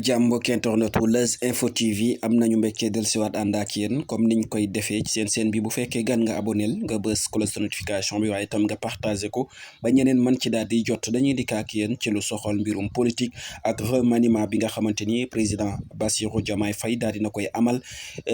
jàmm mbokki internet wu Leuz Info TV am nañu mbégte dellusiwaat ànd ak yéen comme niñ koy defee ci seen bi bu fekkee gan nga aboneel nga bës cloche de notification bi waaye itam nga partagé ko ba ñeneen mën ci daal di jot dañuy dikk ak yéen ci lu soxal mbirum politique ak remaniement bi nga xamante ni président Bassirou Diomaye Faye daal dina koy amal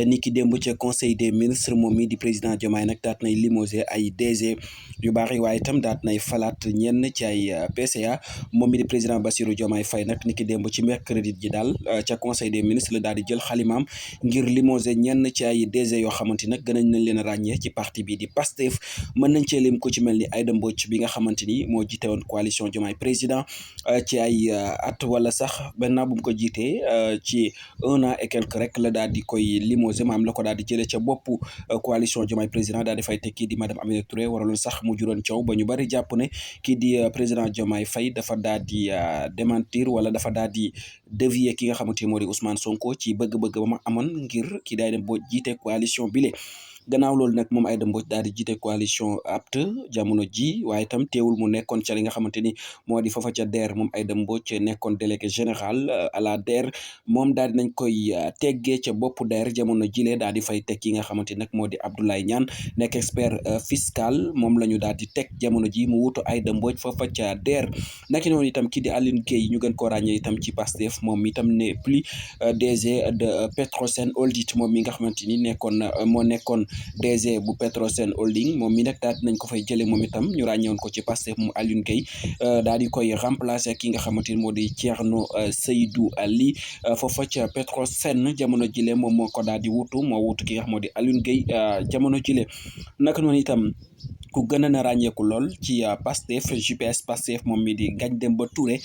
ni ki démb ca conseil des ministres moom mi di président Diomaye nag daat nay limogé ay DG yu bari waaye itam daat nay falaat ñenn ci ay PCA moom mi di président Bassirou Diomaye Faye nag ni ki démb ci mercredi ji daal ca conseil des ministres la daal di jël xalimaam ngir limogé ñenn ci ay DG yoo xamante nag gënañ nañ leen a ràññee ci parti bi di Pastef mën nañ cee lim ku ci mel ni Aïda Mbodj bi nga xamante ni moo jiite woon coalition Diomaye président ci ay at wala sax maintenant bu mu ko jiitee ci 1 an et quelque rek la daal di koy limogé maam la ko daal di jëlee ca boppu coalition Diomaye président daal di fay teg kii di madame Aminata Touré waraloon sax mu juróon coow ba ñu bari jàpp ne kii di président Diomaye Faye dafa daal di démentir wala dafa daal di dévier ki nga xamante ni moo di Ousmane Sonko ci bëgg-bëgg ba ma amoon ngir kii daay dem boo jiite coalition bile. gannaaw loolu nag moom Aïda Mbodj daal di jiite coalition APT jamono ji waaye itam teewul mu nekkoon ca li nga xamante ni moo di foofa ca DER moom Aïda Mbodj nekkoon délégué général à la DER moom daal di nañ koy teggee ca boppu DER jamono jile daal di fay teg ki nga xamante ni nag moo di Abdoulaye Niane nekk expert fiscal moom la ñu daal di teg jamono ji mu wutu Aïda Mbodj foofa ca DER naki noonu itam kii di Aline Gueye ñu gën koo ràññee itam ci Pastef moom itam ne plus DG de Petrosen Holding moom mi nga xamante ni moo nekkoon DG bu Petrosen Holding moom mi nag daal nañ ko fay jëlee moom itam ñu ràññewoon ko ci Pastef moom Alioune Gueye daal di koy remplacer ki nga xamante ni moo di Thierno Seydou Ly foofa ca Petrosen jamono jile moom moo ko daal di wutu ki nga xam moo di Alioune Gueye jamono jile naka noonu itam ku gën a na ràññeeku lool ci Pastef JPS Pastef moom mi di Ngagne Demba Touré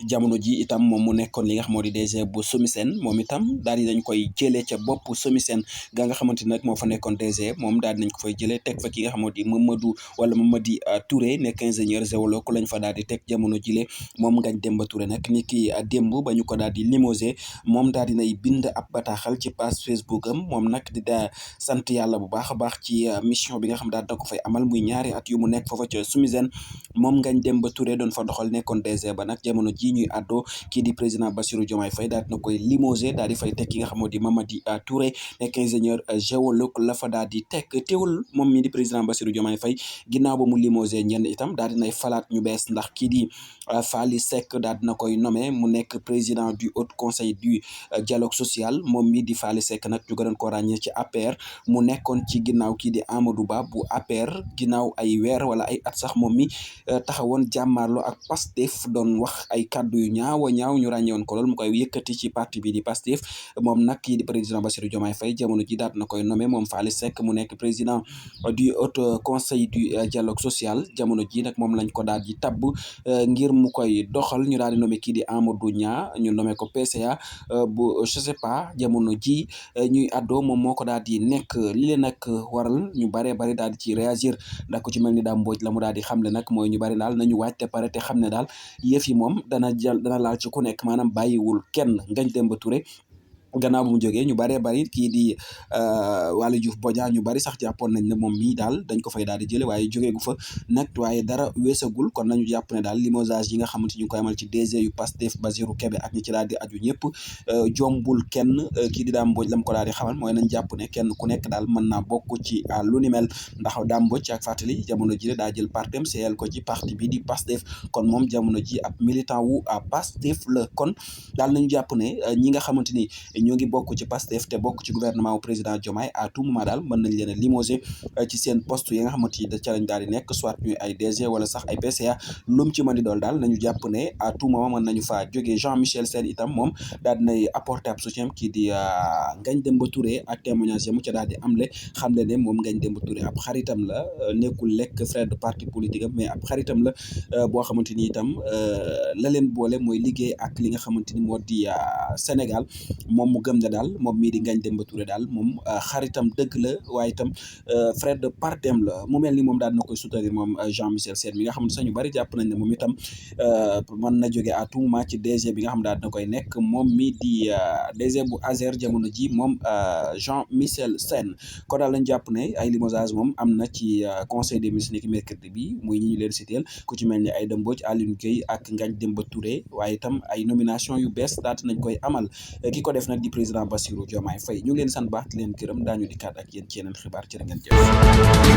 jamono ji itam moom mu nekkoon li nga xam moo di DG bu Somisen moom itam daal di nañ koy jëlee ca bopp Somisen ga nga xamante ni nag moo fa nekkoon DG moom daal di nañ ko fay jëlee teg fa ki nga xam moo di Mamadi Touré nekk ingénieur géologue ku lañ fa daal di teg jamono jile moom Ngagne Demba Touré nag ni ki démb ba ñu ko daal di limogé moom daal di nay bind ab bataaxal ci page Facebook am moom nag di daa sant yàlla bu baax a baax ci mission bi nga xam daal da ko fay amal muy ñaari at yu mu nekk foofa ca Somisen moom Ngagne Demba Touré doon fa doxal nekkoon DG ba nag jamono ji ñuy àddoo kii di président Bassirou Diomaye Faye daal dina koy limogé daal di fay teg ki nga xam moo di Mamadi Touré nekk ingénieur géologue la fa daal di teg teewul moom mi di président Bassirou Diomaye Faye ginnaaw ba mu limogé ñenn itam daal dinay falaat ñu bees ndax kii di Faly Seck daal dina koy nommé mu nekk président du haut conseil du dialogue social moom mi di Faly Seck nag ñu gënoon ko ràññee ci APR mu nekkoon ci ginnaaw kii di Amadou Ba bu APR ginnaaw ay weer wala ay at sax moom mi taxawoon jàmmaarloo ak Pastef doon wax ay kàddu yu ñaaw ñu ràññewoon ko lool mu koy yëkkati ci parti bi di Pastef moom nag kii di président Bassirou Diomaye Faye jamono ji daat na koy nommé moom Faly Seck mu nekk président du haut conseil du dialogue social jamono ji nag moom lañ ko daal di tabb ngir mu koy doxal ñu daal di nommé kii di Amadou Niang ñu nommé ko PCA bu je sais pas jamono ji ñuy àddoo moom moo ko daal di nekk li leen nag waral ñu bari daal di ci réagir ndax ku ci mel ni daa Mbodj la mu daal di xamle nag mooy ñu bari daal nañu waaj te pare te xam ne daal yëf yi moom dana laal ci ku nekk maanaam bàyyiwul kenn Ngagne Demba Touré gannaaw bu mu jógee ñu bëree bëri kii di Waly Diouf Bodiang ñu bari sax jàppoon nañ ne moom mii daal dañ ko fay daal di jële waaye jógee gu fa nag waaye dara weesagul kon nañu jàpp ne daal limogeage yi nga xamante ñu ngi koy amal ci DG yu Pastef Basirou Kébé ak ñi ci daal di aju ñëpp jombul kenn kii di Dame Mbodj la mu ko daal di xamal mooy nañ jàpp ne kenn ku nekk daal mën naa bokk ci lu ni mel ndax Dame Mbodj ak fàttali jamono ji daa jël partem seeyal ko ci parti bi di Pastef kon moom jamono ji ab militant wu Pastef la kon daal nañu jàpp ne ñi nga xamante ni ñoo ngi bokk ci Pastef te bokk ci gouvernement wu président Diomaye à tout moment daal mën nañ leen a limogé ci seen poste yi nga xamante ni ca lañ daal di nekk soit ñuy ay DG wala sax ay PCA lum ci mën di dool daal nañu jàpp ne à tout moment mën nañu faa jógee Jean-Michel Sène itam moom daal dinay apporter ab soutien kii di Ngagne Demba Touré ak témoignage yamu ca daal di xam le ne moom Ngagne Demba Touré ab xaritam la nekkul lekk frère de parti politique am mais ab xaritam la boo xamante ni itam la leen boole mooy liggéey ak li nga xamante ni moo di Sénégal moom moom mu gëm ne daal moom mii di Ngagne Demba Touré daal moom xaritam dëgg la waaye itam frère de partem la mu mel ni moom daal na koy soutenir moom Jean Michel Sène mi nga xam ne sax ñu bari jàpp nañ ne moom itam mën na jóge à tout moment ci DG bi nga xam daal na koy nekk moom mii di DG bu Azer jamono ji moom Jean Michel Sène kon daal lañ jàpp ne ay limogeage moom am na ci conseil des ministres ni ki mercredi bi muy ñi ñu leen citeel ku ci mel ni Aïda Mbodj Alioune Gueye ak Ngagne Demba Touré waaye itam ay nomination yu bees daat nañ koy amal ki ko def nag di président Bassirou Diomaye Faye ñu ngi leen sant baax di leen gërëm daañu di kàddu ak yéen ci yeneen xibaar jërë ngeen jëf